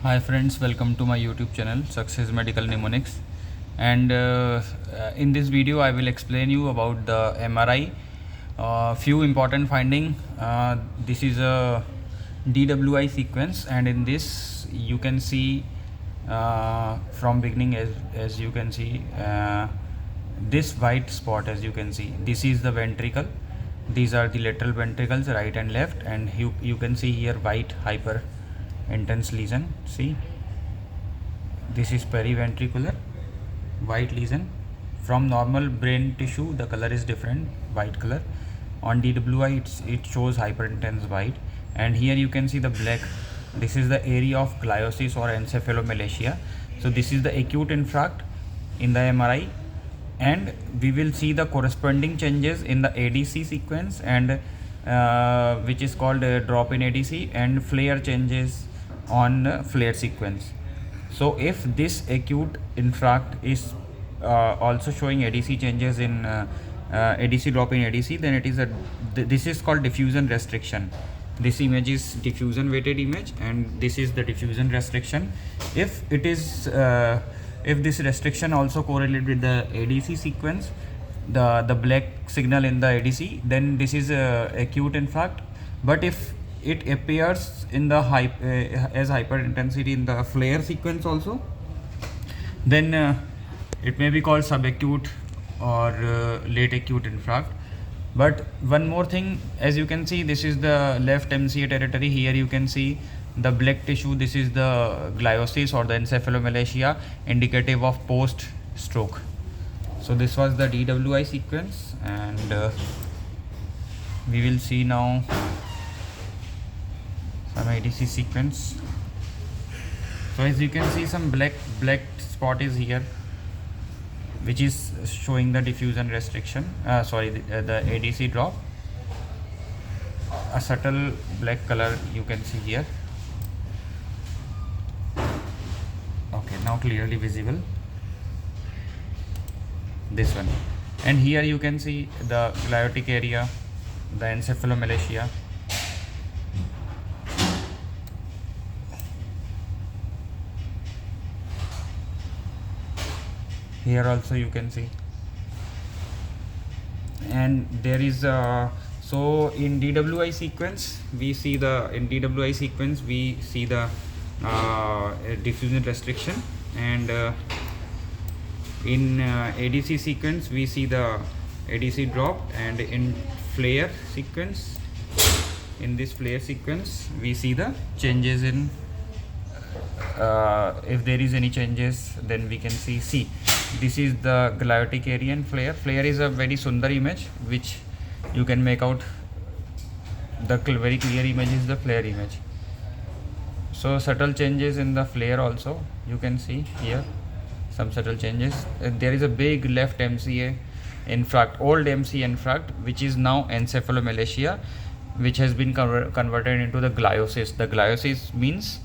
Hi friends, welcome to my YouTube channel Success Medical Mnemonics, and in this video I will explain you about the MRI. Few important finding. This is a DWI sequence, and in this you can see from beginning as you can see this white spot. As you can see, this is the ventricle. These are the lateral ventricles, right and left, and you can see here white hyper intense lesion. See, this is periventricular white lesion. From normal brain tissue the color is different, white color. On DWI it shows hyperintense white, and here you can see the black. This is the area of gliosis or encephalomalacia. So this is the acute infarct in the MRI, and we will see the corresponding changes in the ADC sequence, and which is called drop in ADC, and flare changes on flare sequence. So if this acute infarct is also showing ADC changes in ADC drop in ADC, then it is this is called diffusion restriction. This image is diffusion weighted image, and this is the diffusion restriction. If it is if this restriction also correlates with the ADC sequence, the black signal in the ADC, then this is acute infarct. But if it appears in the as hyperintensity in the flare sequence also, then it may be called subacute or late acute infarct. But one more thing, as you can see, this is the left MCA territory. Here you can see the black tissue. This is the gliosis or the encephalomalacia, indicative of post stroke. So this was the DWI sequence, and we will see now some ADC sequence. So as you can see, some black spot is here, which is showing the diffusion restriction, the ADC drop. A subtle black color you can see here. Okay, now clearly visible, this one. And here you can see the gliotic area, the encephalomalacia. Here also you can see, and there is so in DWI sequence we see the diffusion restriction, and in ADC sequence we see the ADC drop, and in flare sequence, in this flare sequence we see the changes in if there is any changes, then we can see this is the gliotic area and flare. Flare is a very sundar image, which you can make out. The very clear image is the flare image. So subtle changes in the flare also you can see here, some subtle changes. There is a big left MCA infarct, old MCA infarct, which is now encephalomalacia, which has been converted into the gliosis. The gliosis means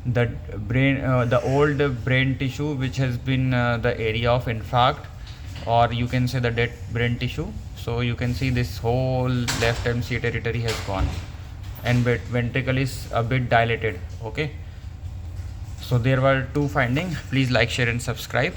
the brain, the old brain tissue, which has been the area of infarct, or you can say the dead brain tissue. So you can see this whole left MCA territory has gone, and ventricle is a bit dilated. Okay, so there were two findings. Please like, share and subscribe.